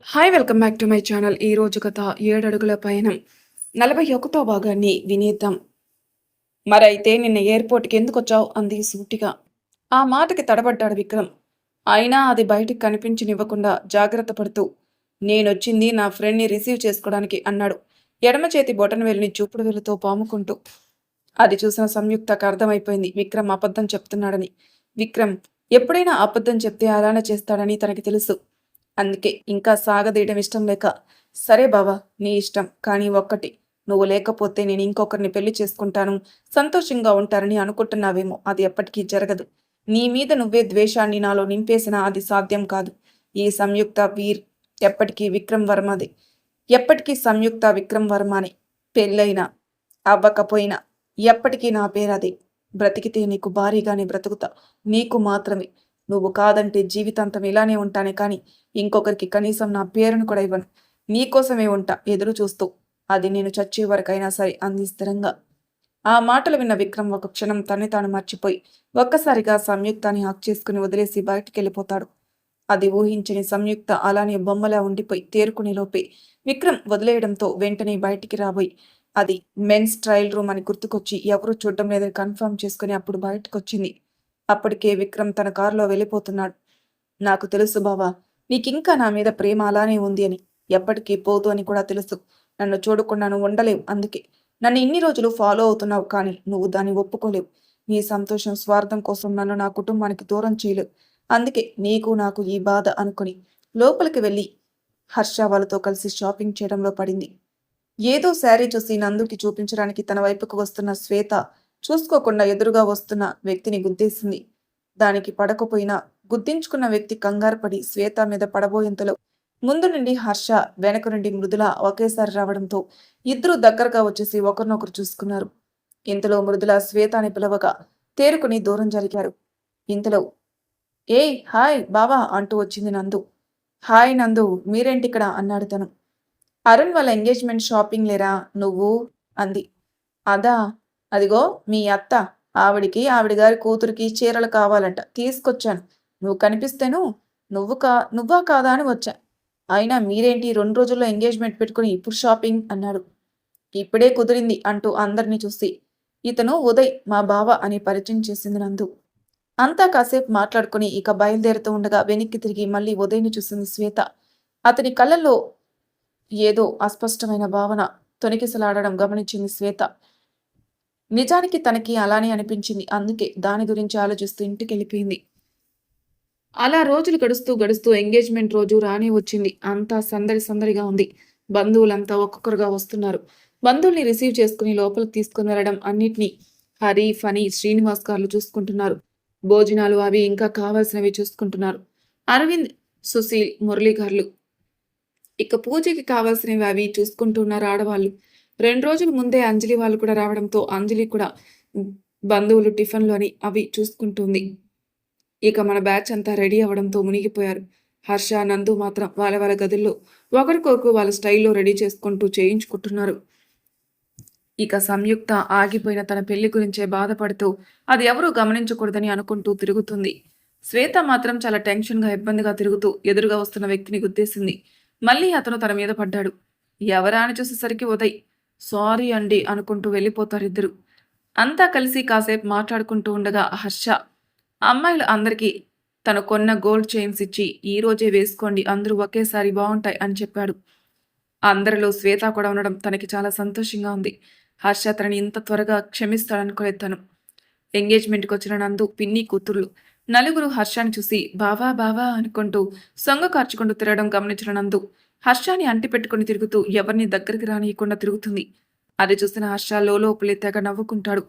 Hi welcome back to my channel. ఈ రోజు కథ 7 అడుగుల పయనం 41వ భాగాన్ని వినేద్దాం. మరైతే నిన్న ఎయిర్‌పోర్ట్‌కి ఎందుకొచ్చావు? అంది సూటిగా. ఆ మాటకి తడబడ్డాడు విక్రమ్. అయినా అది బయటికి కనిపించనివ్వకుండా జాగ్రత్త పడుతూ నేనొచ్చింది నా ఫ్రెండ్‌ని రిసీవ్ చేసుకోవడానికి అన్నాడు. ఎడమ చేతి బొటనవేలుని చూపుడు వేలుతో పాముకుంటూ. అది చూసిన సంయుక్తకు అర్థమైపోయింది విక్రమ్ అబద్ధం చెప్తున్నాడని. విక్రమ్ ఎప్పుడైనా అబద్ధం చెప్తే అలానే చేస్తాడని తనకి తెలుసు. అందుకే ఇంకా సాగదీయడం ఇష్టం లేక, సరే బావా నీ ఇష్టం. కానీ ఒక్కటి, నువ్వు లేకపోతే నేను ఇంకొకరిని పెళ్లి చేసుకుంటాను, సంతోషంగా ఉంటారని అనుకుంటున్నావేమో. అది ఎప్పటికీ జరగదు. నీ మీద నువ్వే ద్వేషాన్ని నాలో నింపేసినా అది సాధ్యం కాదు. ఈ సంయుక్త వీర్ ఎప్పటికీ విక్రమ్ వర్మది. ఎప్పటికీ సంయుక్త విక్రమ్ వర్మనే. పెళ్ళైనా అవ్వకపోయినా ఎప్పటికీ నా పేరదే. బ్రతికితే నీకు భారీగానే బ్రతుకుతా. నీకు మాత్రమే. నువ్వు కాదంటే జీవితాంతం ఇలానే ఉంటానే కానీ ఇంకొకరికి కనీసం నా పేరును కూడా ఇవ్వను. నీకోసమే ఉంటా ఎదురు చూస్తూ. అది నేను చచ్చే వరకైనా సరే అంది స్థిరంగా. ఆ మాటలు విన్న విక్రమ్ ఒక క్షణం తన్ని తాను మర్చిపోయి ఒక్కసారిగా సంయుక్తాన్ని హక్ చేసుకుని వదిలేసి బయటికెళ్ళిపోతాడు. అది ఊహించని సంయుక్త అలానే బొమ్మలా ఉండిపోయి తేరుకునే లోపే విక్రమ్ వదిలేయడంతో వెంటనే బయటికి రాబోయి అది మెన్స్ ట్రయల్ రూమ్ అని గుర్తుకొచ్చి ఎవరూ చూడడం లేదని కన్ఫర్మ్ చేసుకుని అప్పుడు బయటకొచ్చింది. అప్పటికే విక్రమ్ తన కారులో వెళ్ళిపోతున్నాడు. నాకు తెలుసు బావా, నీకింకా నా మీద ప్రేమ అలానే ఉంది అని. ఎప్పటికీ పోదు అని కూడా తెలుసు. నన్ను చూడకుండా నువ్వు ఉండలేవు. అందుకే నన్ను ఇన్ని రోజులు ఫాలో అవుతున్నావు. కానీ నువ్వు దాన్ని ఒప్పుకోలేవు. నీ సంతోషం స్వార్థం కోసం నన్ను నా కుటుంబానికి దూరం చేయలేవు. అందుకే నీకు నాకు ఈ బాధ అనుకుని లోపలికి వెళ్ళి హర్ష వాళ్ళతో కలిసి షాపింగ్ చేయడంలో పడింది. ఏదో శారీ చూసి నందుకి చూపించడానికి తన వైపుకు వస్తున్న శ్వేత చూసుకోకుండా ఎదురుగా వస్తున్న వ్యక్తిని గుద్దేసింది. దానికి పడకపోయినా గుద్దించుకున్న వ్యక్తి కంగారు పడి శ్వేత మీద పడబోయేంతలో ముందు నుండి హర్ష, వెనక నుండి మృదుల ఒకేసారి రావడంతో ఇద్దరూ దగ్గరగా వచ్చేసి ఒకరినొకరు చూసుకున్నారు. ఇంతలో మృదుల శ్వేత అని పిలవగా తేరుకుని దూరం జరిగారు. ఇంతలో ఏయ్ హాయ్ బావా అంటూ వచ్చింది నందు. హాయ్ నందు, మీరేంటిక్కడ అన్నాడు తను. అరుణ్ వాళ్ళ ఎంగేజ్మెంట్ షాపింగ్ లేరా నువ్వు అంది. అదా, అదిగో మీ అత్త, ఆవిడికి ఆవిడ గారి కూతురికి చీరలు కావాలంట, తీసుకొచ్చాను. నువ్వు కనిపిస్తేను నువ్వా కాదా అని వచ్చా. అయినా మీరేంటి 2 రోజుల్లో ఎంగేజ్మెంట్ పెట్టుకుని ఇప్పుడు షాపింగ్ అన్నాడు. ఇప్పుడే కుదిరింది అంటూ అందరినీ చూసి ఇతను ఉదయ్ మా బావ అని పరిచయం చేసింది నందు. అంతా కాసేపు మాట్లాడుకుని ఇక బయలుదేరుతూ ఉండగా వెనక్కి తిరిగి మళ్ళీ ఉదయ్ని చూసింది శ్వేత. అతని కళ్ళల్లో ఏదో అస్పష్టమైన భావన తొణికిసలాడడం గమనించింది శ్వేత. నిజానికి తనకి అలానే అనిపించింది. అందుకే దాని గురించి ఆలోచిస్తూ ఇంటికెళ్ళిపోయింది. అలా రోజులు గడుస్తూ గడుస్తూ ఎంగేజ్మెంట్ రోజు రానే వచ్చింది. అంతా సందడి సందడిగా ఉంది. బంధువులంతా ఒక్కొక్కరుగా వస్తున్నారు. బంధువుల్ని రిసీవ్ చేసుకుని లోపలికి తీసుకుని వెళ్ళడం అన్నిటినీ హరి, ఫణి, శ్రీనివాస్ గారు చూసుకుంటున్నారు. భోజనాలు అవి ఇంకా కావాల్సినవి చూసుకుంటున్నారు. అరవింద్, సుశీల్, మురళీ గారు ఇక పూజకి కావాల్సినవి అవి చూసుకుంటున్నారు ఆడవాళ్ళు. 2 రోజుల ముందే అంజలి వాళ్ళు కూడా రావడంతో అంజలి కూడా బంధువులు టిఫిన్లు అని అవి చూసుకుంటుంది. ఇక మన బ్యాచ్ అంతా రెడీ అవ్వడంతో మునిగిపోయారు. హర్ష, నందు మాత్రం వాళ్ళ వాళ్ళ గదుల్లో ఒకరికొకరు వాళ్ళ స్టైల్లో రెడీ చేసుకుంటూ చేయించుకుంటున్నారు. ఇక సంయుక్త ఆగిపోయిన తన పెళ్లి గురించే బాధపడుతూ అది ఎవరూ గమనించకూడదని అనుకుంటూ తిరుగుతుంది. శ్వేత మాత్రం చాలా టెన్షన్గా ఇబ్బందిగా తిరుగుతూ ఎదురుగా వస్తున్న వ్యక్తిని గుద్దేసింది. మళ్ళీ అతను తన మీద పడ్డాడు. ఎవరా అని చూసేసరికి ఉదయ్. సారీ అండి అనుకుంటూ వెళ్ళిపోతారిద్దరు. అంతా కలిసి కాసేపు మాట్లాడుకుంటూ ఉండగా హర్ష అమ్మాయిలు అందరికీ తను కొన్న గోల్డ్ చైన్స్ ఇచ్చి ఈ రోజే వేసుకోండి, అందరూ ఒకేసారి బాగుంటాయి అని చెప్పాడు. అందరిలో శ్వేత కూడా ఉండడం తనకి చాలా సంతోషంగా ఉంది. హర్ష తనని ఇంత త్వరగా క్షమిస్తాడనుకోలేదు తను. ఎంగేజ్మెంట్కి వచ్చిన నందు, పిన్ని కూతుర్లు నలుగురు హర్షాన్ని చూసి బావా బావా అనుకుంటూ సొంగ కార్చుకుంటూ తిరగడం గమనించిన నందు హర్షాన్ని అంటి పెట్టుకుని తిరుగుతూ ఎవరిని దగ్గరికి రానియకుండా తిరుగుతుంది. అది చూసిన హర్ష లోపలే తెగ నవ్వుకుంటాడు.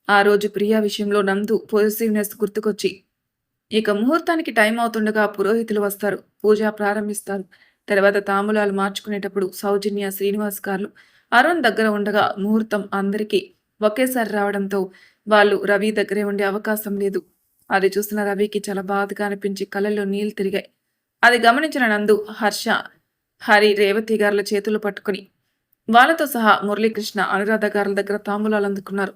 ఆ రోజు ప్రియా విషయంలో నందు పొజిటివ్నెస్ గుర్తుకొచ్చి ఇక ముహూర్తానికి టైం అవుతుండగా పురోహితులు వస్తారు. పూజ ప్రారంభిస్తారు. తర్వాత తాంబూలాలు మార్చుకునేటప్పుడు సౌజన్య, శ్రీనివాస్ గారు అరుణ్ దగ్గర ఉండగా ముహూర్తం అందరికీ ఒకేసారి రావడంతో వాళ్ళు రవి దగ్గరే ఉండే అవకాశం లేదు. అది చూసిన రవికి చాలా బాధగా అనిపించి కళ్ళల్లో నీళ్లు తిరిగాయి. అది గమనించిన నందు, హర్ష, హరి, రేవతి గారుల చేతులు పట్టుకుని వాళ్ళతో సహా మురళీకృష్ణ, అనురాధ గారుల దగ్గర తాంబూలాలు అందుకున్నారు.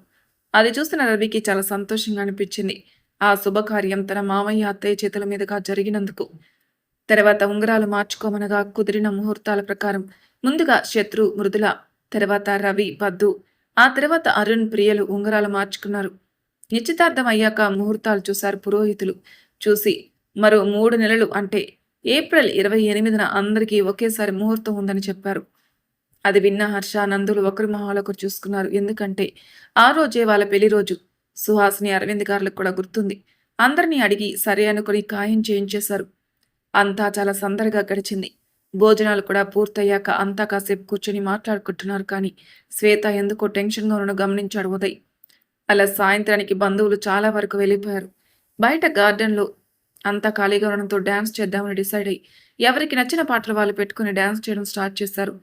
అది చూసిన రవికి చాలా సంతోషంగా అనిపించింది. ఆ శుభకార్యం తన మామయ్య, అత్తయ్య చేతుల మీదుగా జరిగినందుకు. తర్వాత ఉంగరాలు మార్చుకోమనగా కుదిరిన ముహూర్తాల ప్రకారం ముందుగా శత్రు, మృదుల, తర్వాత రవి, పద్దు, ఆ తర్వాత అరుణ్, ప్రియలు ఉంగరాలు మార్చుకున్నారు. నిశ్చితార్థం అయ్యాక ముహూర్తాలు చూశారు పురోహితులు. చూసి మరో 3 నెలలు అంటే ఏప్రిల్ 28న అందరికీ ఒకేసారి ముహూర్తం ఉందని చెప్పారు. అది విన్న హర్ష, నందులు ఒకరి మొహాలొకరు చూసుకున్నారు. ఎందుకంటే ఆ రోజే వాళ్ళ పెళ్లి రోజు. సుహాసిని, అరవింద్ గార్లకు కూడా గుర్తుంది. అందరినీ అడిగి సరే అనుకుని ఖాయం చేయించేశారు. అంతా చాలా సందడిగా గడిచింది. భోజనాలు కూడా పూర్తయ్యాక అంతా కాసేపు కూర్చొని మాట్లాడుకుంటున్నారు. కానీ శ్వేత ఎందుకో టెన్షన్‌గా ఉండడం గమనించాడు ఉదయ్. అలా సాయంత్రానికి బంధువులు చాలా వరకు వెళ్ళిపోయారు. బయట గార్డెన్‌లో అంతా ఖాళీగా ఉండడంతో డాన్స్ చేద్దామని డిసైడ్ అయ్యి ఎవరికి నచ్చిన పాటలు వాళ్ళు పెట్టుకుని డాన్స్ చేయడం స్టార్ట్ చేశారు.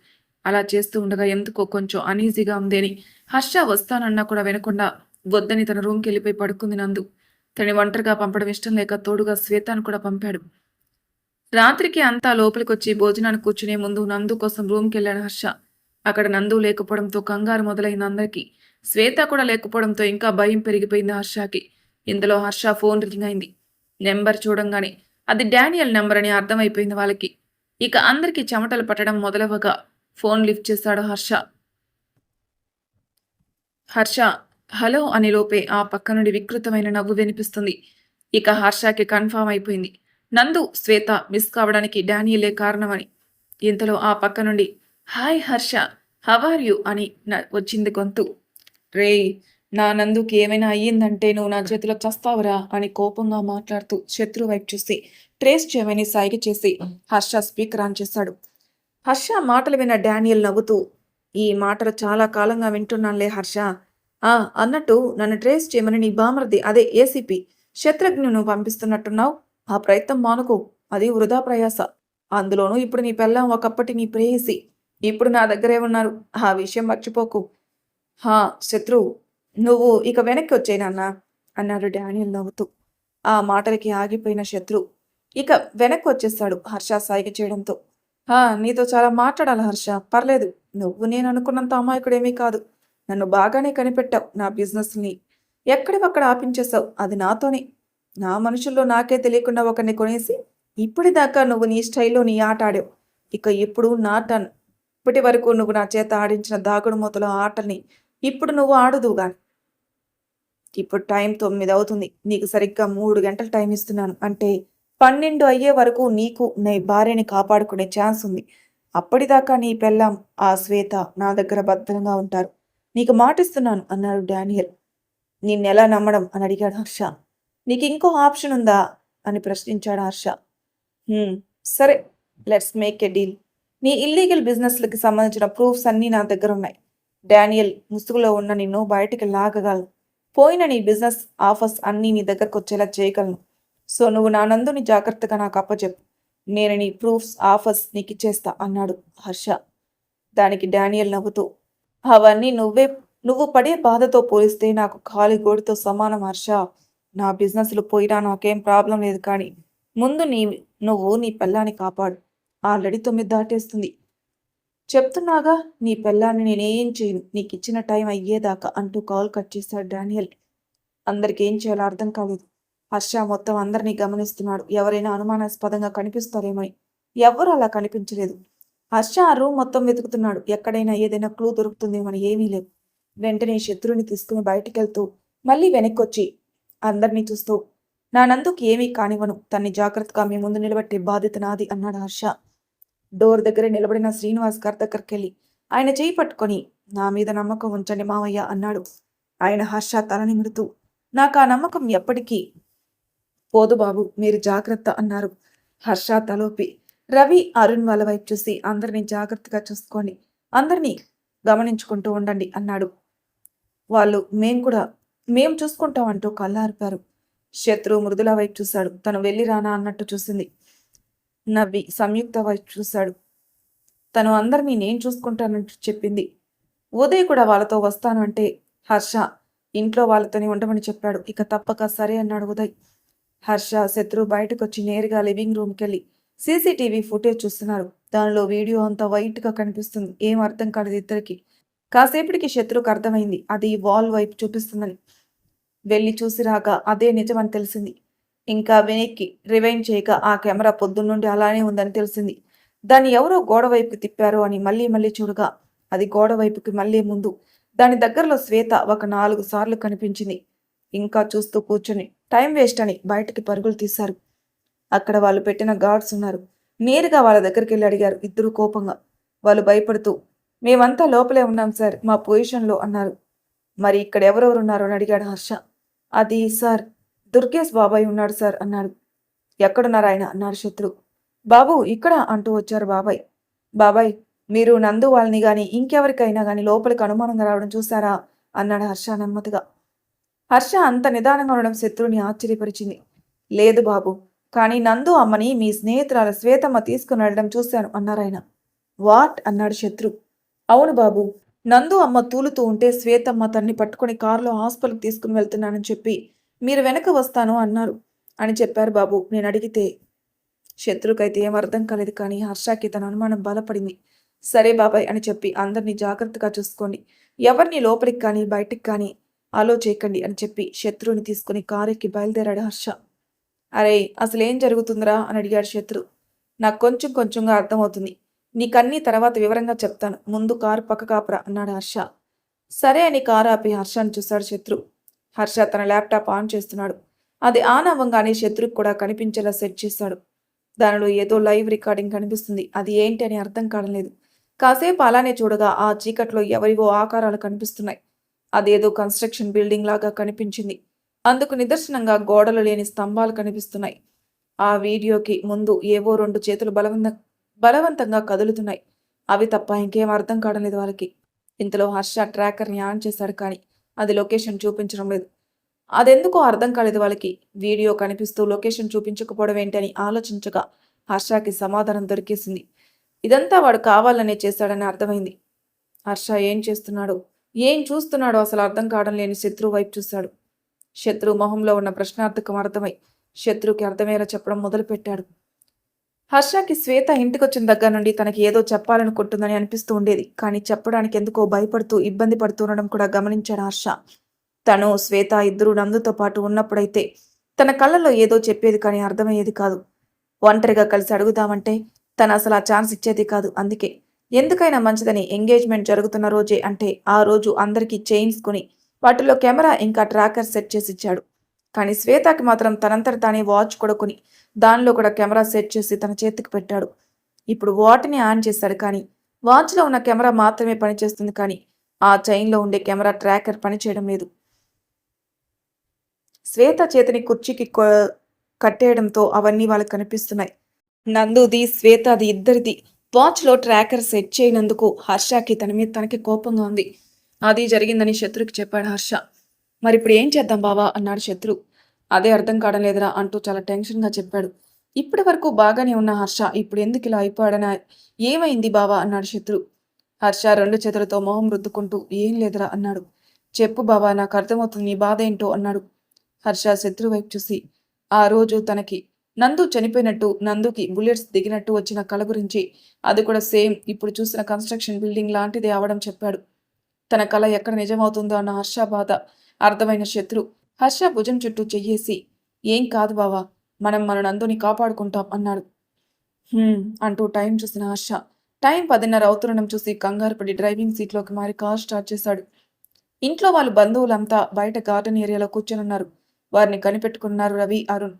అలా చేస్తూ ఉండగా ఎందుకో కొంచెం అనీజీగా ఉంది అని హర్ష వస్తానన్నా కూడా వినకుండా వద్దని తన రూమ్‌కెళ్ళిపోయి పడుకుంది నందు. తనని ఒంటరిగా పంపడం ఇష్టం లేక తోడుగా శ్వేతను కూడా పంపాడు. రాత్రికి అంతా లోపలికొచ్చి భోజనానికి కూర్చునే ముందు నందు కోసం రూమ్‌కెళ్ళాడు హర్ష. అక్కడ నందు లేకపోవడంతో కంగారు మొదలైంది అందరికీ. శ్వేత కూడా లేకపోవడంతో ఇంకా భయం పెరిగిపోయింది హర్షకి. ఇంతలో హర్ష ఫోన్ రింగ్ అయింది. నెంబర్ చూడంగానే అది డానియల్ నెంబర్ అని అర్థమైపోయింది వాళ్ళకి. ఇక అందరికీ చెమటలు పట్టడం మొదలవగా ఫోన్ లిఫ్ట్ చేశాడు హర్ష. హర్ష హలో అనే లోపే ఆ పక్క నుండి వికృతమైన నవ్వు వినిపిస్తుంది. ఇక హర్షకి కన్ఫర్మ్ అయిపోయింది. నందు, శ్వేత మిస్ కావడానికి డానియలే కారణమని. ఇంతలో ఆ పక్క నుండి hi Harsha, how are you అని వచ్చింది గొంతు. రేయ్, నా నందుకి ఏమైనా అయ్యిందంటే నువ్వు నా చేతిలో చస్తావురా అని కోపంగా మాట్లాడుతూ శత్రు వైపు చూసి ట్రేస్ చేయమని సైగ చేసి హర్ష స్పీకర్ ఆన్ చేశాడు. హర్ష మాటలు విన్న డానియల్ నవ్వుతూ, ఈ మాటలు చాలా కాలంగా వింటున్నానులే హర్ష. అన్నట్టు నన్ను ట్రేస్ చేయమని నీ బామర్ది అదే ఏసీపీ శత్రుఘ్నును పంపిస్తున్నట్టున్నావు. ఆ ప్రయత్నం మానుకో. అది వృధా ప్రయాస. అందులోనూ ఇప్పుడు నీ పెళ్ళాం ఒకప్పటి నీ ప్రేయసి. ఇప్పుడు నా దగ్గరే ఉన్నారు. ఆ విషయం మర్చిపోకు. హా, శత్రువు, నువ్వు ఇక వెనక్కి వచ్చేయి నాన్నా అన్నాడు డానియల్ నవ్వుతూ. ఆ మాటలకి ఆగిపోయిన శత్రు ఇక వెనక్కి వచ్చేస్తాడు హర్ష సైగ చేయడంతో. నీతో చాలా మాట్లాడాలి హర్ష. పర్లేదు, నువ్వు నేను అనుకున్నంత అమాయకుడేమీ కాదు. నన్ను బాగానే కనిపెట్టావు. నా బిజినెస్ని ఎక్కడివక్కడ ఆపించేశావు. అది నాతోనే. నా మనుషుల్లో నాకే తెలియకుండా ఒకరిని కొనేసి ఇప్పటిదాకా నువ్వు నీ స్టైల్లో నీ ఆట ఆడావు. ఇక ఇప్పుడు నా టర్న్. ఇప్పటి వరకు నువ్వు నా చేత ఆడించిన దాగుడు మూతల ఆటల్ని ఇప్పుడు నువ్వు ఆడుదువు గాని. ఇప్పుడు టైం 9 అవుతుంది. నీకు సరిగ్గా 3 గంటలు టైం ఇస్తున్నాను. అంటే 12 అయ్యే వరకు నీకు నీ భార్యని కాపాడుకునే ఛాన్స్ ఉంది. అప్పటిదాకా నీ పెళ్ళాం ఆ శ్వేత నా దగ్గర భద్రంగా ఉంటారు. నీకు మాటిస్తున్నాను అన్నాడు డానియల్. నిన్నెలా నమ్మడం అని అడిగాడు హర్ష. నీకు ఇంకో ఆప్షన్ ఉందా అని ప్రశ్నించాడు హర్ష. సరే, లెట్స్ మేక్ ఎ డీల్. నీ ఇల్లీగల్ బిజినెస్లకి సంబంధించిన ప్రూఫ్స్ అన్నీ నా దగ్గర ఉన్నాయి. డానియల్, ముసుగులో ఉన్న నిన్ను బయటికి లాగగలను. పోయిన నీ బిజినెస్ ఆఫర్స్ అన్నీ నీ దగ్గరకు వచ్చేలా చేయగలను. సో నువ్వు నా నందుని జాగ్రత్తగా నాకు అప్పచెప్పు. నేను నీ ప్రూఫ్స్, ఆఫర్స్ నీకు ఇచ్చేస్తా అన్నాడు హర్ష. దానికి డానియల్ నవ్వుతూ, అవన్నీ నువ్వు పడే బాధతో పోలిస్తే నాకు ఖాళీ గోడితో సమానం హర్ష. నా బిజినెస్లు పోయినా నాకేం ప్రాబ్లం లేదు. కానీ ముందు నువ్వు నీ పెళ్ళాన్ని కాపాడు. ఆల్రెడీ 9 దాటేస్తుంది. చెప్తున్నాగా, నీ పెళ్ళాన్ని నేనేం చేయను. నీకు ఇచ్చిన టైం అయ్యేదాకా అంటూ కాల్ కట్ చేశాడు డానియల్. అందరికి ఏం చేయాలో అర్థం కాలేదు. హర్ష మొత్తం అందరినీ గమనిస్తున్నాడు. ఎవరైనా అనుమానాస్పదంగా కనిపిస్తారేమని. ఎవ్వరూ అలా కనిపించలేదు. హర్ష ఆ రూమ్ మొత్తం వెతుకుతున్నాడు. ఎక్కడైనా ఏదైనా క్లూ దొరుకుతుందేమని ఏమీ లేదు. వెంటనే శత్రువుని తీసుకుని బయటికెళ్తూ మళ్ళీ వెనక్కొచ్చి అందరినీ చూస్తూ, నా నందుకు ఏమీ కానివ్వను. తన్ని జాగ్రత్తగా మీ ముందు నిలబెట్టే బాధ్యత నాది అన్నాడు హర్ష. డోర్ దగ్గర నిలబడిన శ్రీనివాస్ గారి దగ్గరికెళ్ళి ఆయన చేయి పట్టుకొని, నా మీద నమ్మకం ఉంచండి మావయ్య అన్నాడు. ఆయన హర్ష తల నిమురుతూ, నాకు ఆ నమ్మకం ఎప్పటికీ పోదు బాబు, మీరు జాగ్రత్త అన్నారు. హర్ష తలోపి రవి, అరుణ్ వాళ్ళ వైపు చూసి, అందరినీ జాగ్రత్తగా చూసుకోండి, అందరినీ గమనించుకుంటూ ఉండండి అన్నాడు. వాళ్ళు మేం చూసుకుంటాం అంటూ కళ్ళార్పారు. శత్రు మృదుల వైపు చూశాడు. తను వెళ్ళి రానా అన్నట్టు చూసింది. నవ్వి సంయుక్త వైపు చూశాడు. తను అందరినీ నేను చూసుకుంటానంటూ చెప్పింది. ఉదయ్ కూడా వాళ్ళతో వస్తాను అంటే హర్ష ఇంట్లో వాళ్ళతోనే ఉండమని చెప్పాడు. ఇక తప్పక సరే అన్నాడు ఉదయ్. హర్ష, శత్రు బయటకొచ్చి నేరుగా లివింగ్ రూమ్కి వెళ్ళి సీసీటీవీ ఫుటేజ్ చూస్తున్నారు. దానిలో వీడియో అంతా వైట్గా కనిపిస్తుంది. ఏం అర్థం కాలేదు ఇద్దరికి. కాసేపటికి శత్రుకు అర్థమైంది అది వాల్ వైపు చూపిస్తుందని. వెళ్ళి చూసి రాగా అదే నిజమని తెలిసింది. ఇంకా వెనక్కి రివైండ్ చేయక ఆ కెమెరా పొద్దున్నుండి అలానే ఉందని తెలిసింది. దాన్ని ఎవరో గోడ వైపుకి తిప్పారు అని మళ్ళీ మళ్ళీ చూడగా అది గోడ వైపుకి మళ్ళీ ముందు దాని దగ్గరలో శ్వేత ఒక 4 సార్లు కనిపించింది. ఇంకా చూస్తూ కూర్చొని టైం వేస్ట్ అని బయటికి పరుగులు తీశారు. అక్కడ వాళ్ళు పెట్టిన గార్డ్స్ ఉన్నారు. నేరుగా వాళ్ళ దగ్గరికెళ్ళి అడిగారు ఇద్దరు కోపంగా. వాళ్ళు భయపడుతూ మేమంతా లోపలే ఉన్నాం సార్ మా పొజిషన్‌లో అన్నారు. మరి ఇక్కడ ఎవరెవరున్నారు అని అడిగాడు హర్ష. అది సార్ దుర్గేష్ బాబాయ్ ఉన్నాడు సార్ అన్నాడు. ఎక్కడున్నారాయన అన్నాడు శత్రు. బాబు ఇక్కడ అంటూ వచ్చారు బాబాయ్. బాబాయ్ మీరు నందు వాళ్ళని గాని ఇంకెవరికైనా గాని లోపలికి అనుమానంగా రావడం చూసారా అన్నాడు హర్ష నెమ్మదిగా. హర్ష అంత నిదానంగా ఉండడం శత్రువుని ఆశ్చర్యపరిచింది. లేదు బాబు కానీ నందు అమ్మని మీ స్నేహితురాలు శ్వేతమ్మ తీసుకుని వెళ్ళడం చూశాను అన్నారాయన. వాట్ అన్నాడు శత్రు. అవును బాబు నందు అమ్మ తూలుతూ ఉంటే శ్వేతమ్మ తన్ని పట్టుకుని కారులో హాస్పిటల్కి తీసుకుని వెళ్తున్నానని చెప్పి మీరు వెనక వస్తాను అన్నారు అని చెప్పారు బాబు. నేను అడిగితే శత్రుకైతే ఏం అర్థం కాలేదు కానీ హర్షకి తన అనుమానం బలపడింది. సరే బాబాయ్ అని చెప్పి అందరినీ జాగ్రత్తగా చూసుకోండి. ఎవరిని లోపలికి కానీ బయటికి కానీ అలో చేయకండి అని చెప్పి శత్రువుని తీసుకుని కారెక్కి బయలుదేరాడు హర్ష. అరే అసలేం జరుగుతుందిరా అని అడిగాడు శత్రు. నాకు కొంచెం కొంచెంగా అర్థమవుతుంది. నీకన్నీ తర్వాత వివరంగా చెప్తాను. ముందు కారు పక్క కాపురా అన్నాడు హర్ష. సరే అని కారు ఆపి హర్షని చూశాడు శత్రు. హర్ష తన ల్యాప్టాప్ ఆన్ చేస్తున్నాడు. అది ఆన్ అవ్వంగానే శత్రుకు కూడా కనిపించేలా సెట్ చేశాడు. దానిలో ఏదో లైవ్ రికార్డింగ్ కనిపిస్తుంది. అది ఏంటి అని అర్థం కావడం లేదు. కాసేపు అలానే చూడగా ఆ చీకట్లో ఎవరివో ఆకారాలు కనిపిస్తున్నాయి. అదేదో కన్స్ట్రక్షన్ బిల్డింగ్ లాగా కనిపించింది. అందుకు నిదర్శనంగా గోడలు లేని స్తంభాలు కనిపిస్తున్నాయి. ఆ వీడియోకి ముందు ఏవో 2 చేతులు బలవంతంగా కదులుతున్నాయి. అవి తప్ప ఇంకేం అర్థం కావడం లేదు వాళ్ళకి. ఇంతలో హర్ష ట్రాకర్ని ఆన్ చేశాడు కానీ అది లొకేషన్ చూపించడం లేదు. అదెందుకో అర్థం కాలేదు వాళ్ళకి. వీడియో కనిపిస్తూ లొకేషన్ చూపించకపోవడం ఏంటని ఆలోచించగా హర్షకి సమాధానం దొరికేసింది. ఇదంతా వాడు కావాలనే చేశాడని అర్థమైంది. హర్ష ఏం చేస్తున్నాడో ఏం చూస్తున్నాడో అసలు అర్థం కావడం లేని శత్రువు వైపు చూశాడు. శత్రు మొహంలో ఉన్న ప్రశ్నార్థకం అర్థమై శత్రువుకి అర్థమయ్యేలా చెప్పడం మొదలుపెట్టాడు. హర్షకి శ్వేత ఇంటికొచ్చిన దగ్గర నుండి తనకి ఏదో చెప్పాలనుకుంటుందని అనిపిస్తూ ఉండేది. కానీ చెప్పడానికి ఎందుకో భయపడుతూ ఇబ్బంది పడుతూ ఉండడం కూడా గమనించాడు హర్ష. తను శ్వేత ఇద్దరు నందుతో పాటు ఉన్నప్పుడైతే తన కళ్ళల్లో ఏదో చెప్పేది కానీ అర్థమయ్యేది కాదు. ఒంటరిగా కలిసి అడుగుదామంటే తను అసలు ఆ ఛాన్స్ ఇచ్చేది కాదు. అందుకే ఎందుకైనా మంచిదని ఎంగేజ్మెంట్ జరుగుతున్న రోజే అంటే ఆ రోజు అందరికీ చైన్స్ కొని వాటిలో కెమెరా ఇంకా ట్రాకర్ సెట్ చేసి ఇచ్చాడు. కానీ శ్వేతకి మాత్రం తనంతట తానే వాచ్ కొడుకుని దానిలో కూడా కెమెరా సెట్ చేసి తన చేతికి పెట్టాడు. ఇప్పుడు వాటిని ఆన్ చేశాడు కానీ వాచ్లో ఉన్న కెమెరా మాత్రమే పనిచేస్తుంది కానీ ఆ చైన్లో ఉండే కెమెరా ట్రాకర్ పనిచేయడం లేదు. శ్వేత చేతిని కుర్చీకి కట్టేయడంతో అవన్నీ వాళ్ళకి కనిపిస్తున్నాయి. నందుది శ్వేతది ఇద్దరిది వాచ్లో ట్రాకర్ సెట్ చేయనందుకు హర్షకి తన మీద తనకి కోపంగా ఉంది. అది జరిగిందని శత్రుకి చెప్పాడు హర్ష. మరి ఇప్పుడు ఏం చేద్దాం బావా అన్నాడు శత్రు. అదే అర్థం కావడం లేదురా అంటూ చాలా టెన్షన్గా చెప్పాడు. ఇప్పటి వరకు బాగానే ఉన్న హర్ష ఇప్పుడు ఎందుకు ఇలా అయిపోయాడనా ఏమైంది బావా అన్నాడు శత్రు. హర్ష 2 చేతులతో మొహం రుద్దుకుంటూ ఏం లేదురా అన్నాడు. చెప్పు బావా నాకు అర్థమవుతుంది నీ బాధ ఏంటో అన్నాడు. హర్ష శత్రు వైపు చూసి ఆ రోజు తనకి నందు చనిపోయినట్టు నందుకి బుల్లెట్స్ దిగినట్టు వచ్చిన కళ గురించి అది కూడా సేమ్ ఇప్పుడు చూసిన కన్స్ట్రక్షన్ బిల్డింగ్ లాంటిదే అవడం చెప్పాడు. తన కళ ఎక్కడ నిజమవుతుందో అన్న హర్ష బాధ అర్థమైన శత్రు హర్ష భుజం చుట్టూ చెయ్యేసి ఏం కాదు బావా మనం మన నందుని కాపాడుకుంటాం అన్నాడు. అంటూ టైం చూసిన హర్ష టైం 10:30 అవుతుండడం చూసి కంగారు పడి డ్రైవింగ్ సీట్లోకి మారి కార్ స్టార్ట్ చేశాడు. ఇంట్లో వాళ్ళ బంధువులంతా బయట గార్డెన్ ఏరియాలో కూర్చొనున్నారు. వారిని కనిపెట్టుకున్నారు రవి, అరుణ్.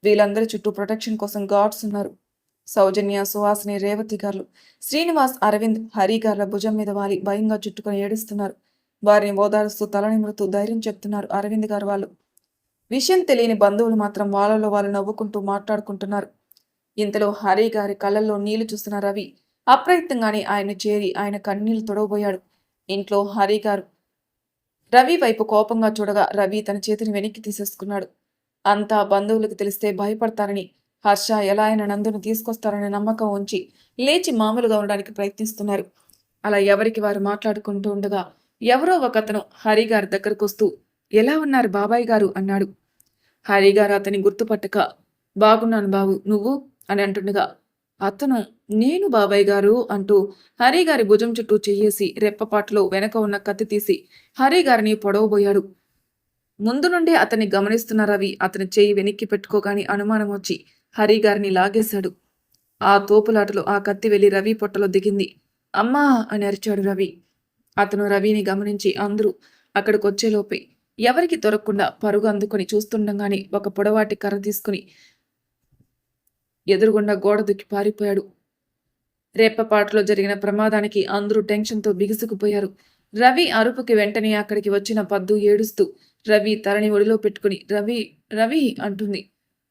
వీళ్ళందరి చుట్టూ ప్రొటెక్షన్ కోసం గార్డ్స్ ఉన్నారు. సౌజన్య, సుహాసిని, రేవతి గారు, శ్రీనివాస్, అరవింద్, హరి గార్ల భుజం మీద వాలి భయంగా చుట్టుకొని ఏడుస్తున్నారు. వారిని ఓదారుస్తూ తల నిమురుతూ ధైర్యం చెప్తున్నారు అరవింద్ గారు వాళ్ళు. విషయం తెలియని బంధువులు మాత్రం వాళ్ళలో వాళ్ళు నవ్వుకుంటూ మాట్లాడుకుంటున్నారు. ఇంతలో హరి గారి కళ్ళల్లో నీళ్లు చూస్తున్న రవి అప్రయత్నంగానే ఆయన చేరి ఆయన కన్నీళ్లు తొడవబోయాడు. ఇంట్లో హరి గారు రవి వైపు కోపంగా చూడగా రవి తన చేతిని వెనక్కి తీసేసుకున్నాడు. అంతా బంధువులకు తెలిస్తే భయపడతారని హర్ష ఎలా అయినా నందును తీసుకొస్తారనే నమ్మకం ఉంచి లేచి మామూలుగా ఉండడానికి ప్రయత్నిస్తున్నారు. అలా ఎవరికి వారు మాట్లాడుకుంటూ ఉండగా ఎవరో ఒకతను హరి గారి దగ్గరకు వస్తూ ఎలా ఉన్నారు బాబాయ్ గారు అన్నాడు. హరి గారు అతని గుర్తుపట్టక బాగున్నాను బాబు నువ్వు అని అంటుండగా అతను నేను బాబాయ్ గారు అంటూ హరి గారి భుజం చుట్టూ చెయ్యేసి రెప్పపాట్లో వెనక ఉన్న కత్తి తీసి హరి గారిని పొడవబోయాడు. ముందు నుండే అతన్ని గమనిస్తున్న రవి అతని చేయి వెనక్కి పెట్టుకోగాని అనుమానం వచ్చి హరి గారిని లాగేశాడు. ఆ తోపులాటలో ఆ కత్తి వెళ్లి రవి పొట్టలో దిగింది. అమ్మా అని అరిచాడు రవి. అతను రవిని గమనించి అందరూ అక్కడికొచ్చేలోపే ఎవరికి దొరకకుండా పరుగు అందుకొని చూస్తుండగానే ఒక పొడవాటి కర్ర తీసుకుని ఎదురుగుండా గోడ దుక్కి పారిపోయాడు. రేపపాటులో జరిగిన ప్రమాదానికి అందరూ టెన్షన్తో బిగుసుకుపోయారు. రవి అరుపుకి వెంటనే అక్కడికి వచ్చిన పద్దు ఏడుస్తూ రవి తలని ఒడిలో పెట్టుకుని రవి రవి అంటుంది.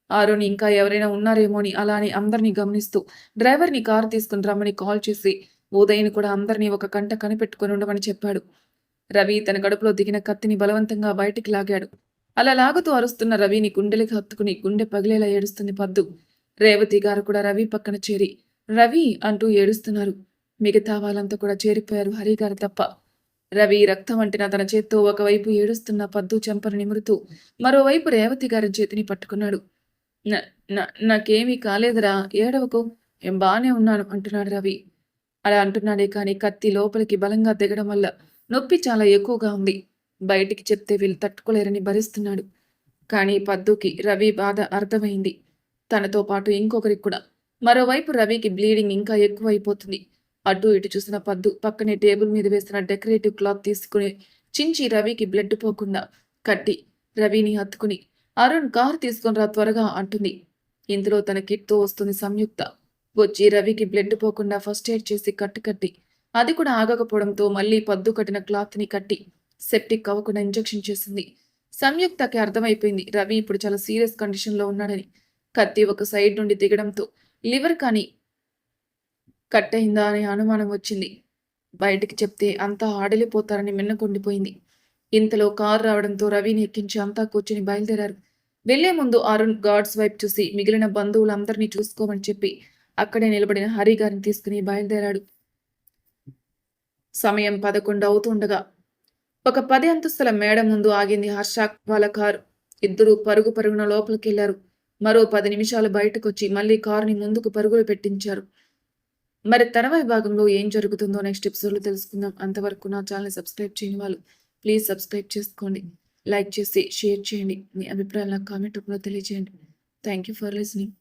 అరుణ్ ఇంకా ఎవరైనా ఉన్నారేమో అని అలానే అందరినీ గమనిస్తూ డ్రైవర్ని కారు తీసుకుని రమ్మని కాల్ చేసి ఉదయ్ని కూడా అందరినీ ఒక కంట కనిపెట్టుకుని ఉండమని చెప్పాడు. రవి తన గడుపులో దిగిన కత్తిని బలవంతంగా బయటికి లాగాడు. అలా లాగుతూ అరుస్తున్న రవిని గుండెలకి హత్తుకుని గుండె పగిలేలా ఏడుస్తుంది పద్దు. రేవతి గారు కూడా రవి పక్కన చేరి రవి అంటూ ఏడుస్తున్నారు. మిగతా వాళ్ళంతా కూడా చేరిపోయారు, హరిగారు తప్ప. రవి రక్తం అంటిన తన చేత్తో ఒకవైపు ఏడుస్తున్న పద్దు చెంపను నిమురుతూ మరోవైపు రేవతి గారి చేతిని పట్టుకున్నాడు. నాకేమీ కాలేదురా, ఏడవకు, ఏం బానే ఉన్నాను అంటున్నాడు రవి. అలా అంటున్నాడే కానీ కత్తి లోపలికి బలంగా దిగడం వల్ల నొప్పి చాలా ఎక్కువగా ఉంది. బయటికి చెప్తే వీళ్ళు తట్టుకోలేరని భరిస్తున్నాడు. కానీ పద్దుకి రవి బాధ అర్థమైంది. తనతో పాటు ఇంకొకరికి కూడా. మరోవైపు రవికి బ్లీడింగ్ ఇంకా ఎక్కువైపోతుంది. అటు ఇటు చూసిన పద్దు పక్కనే టేబుల్ మీద వేసిన డెకరేటివ్ క్లాత్ తీసుకుని చించి రవికి బ్లడ్ పోకుండా కట్టి రవిని హత్తుకుని అరుణ్ కారు తీసుకుని రా త్వరగా అంటుంది. ఇందులో తన కిట్తో వస్తుంది సంయుక్త. వచ్చి రవికి బ్లడ్ పోకుండా ఫస్ట్ ఎయిడ్ చేసి కట్టి అది కూడా ఆగకపోవడంతో మళ్ళీ పద్దు కట్టిన క్లాత్ని కట్టి సెప్టిక్ అవ్వకుండా ఇంజెక్షన్ చేసింది. సంయుక్తకి అర్థమైపోయింది రవి ఇప్పుడు చాలా సీరియస్ కండిషన్లో ఉన్నాడని. కత్తి ఒక సైడ్ నుండి దిగడంతో లివర్ కానీ కట్ అయిందా అనే అనుమానం వచ్చింది. బయటికి చెప్తే అంతా ఆడలిపోతారని మిన్నకుండిపోయింది. ఇంతలో కారు రావడంతో రవిని ఎక్కించి అంతా కూర్చుని బయలుదేరారు. వెళ్లే ముందు అరుణ్ గార్డ్స్ వైపు చూసి మిగిలిన బంధువులందరినీ చూసుకోమని చెప్పి అక్కడే నిలబడిన హరి గారిని తీసుకుని బయలుదేరాడు. సమయం 11 అవుతుండగా ఒక 10 అంతస్తుల మేడ ముందు ఆగింది హర్ష వాళ్ళ కారు. ఇద్దరు పరుగున లోపలికెళ్లారు. మరో 10 నిమిషాలు బయటకొచ్చి మళ్ళీ కారుని ముందుకు పరుగులు పెట్టించారు. మరి తర్వాయి భాగంలో ఏం జరుగుతుందో నెక్స్ట్ ఎపిసోడ్లో తెలుసుకుందాం. అంతవరకు నా ఛానల్ని సబ్స్క్రైబ్ చేయని వాళ్ళు ప్లీజ్ సబ్స్క్రైబ్ చేసుకోండి. లైక్ చేసి షేర్ చేయండి. మీ అభిప్రాయాలు నాకు కామెంట్ రూపంలో తెలియజేయండి. Thank you for listening.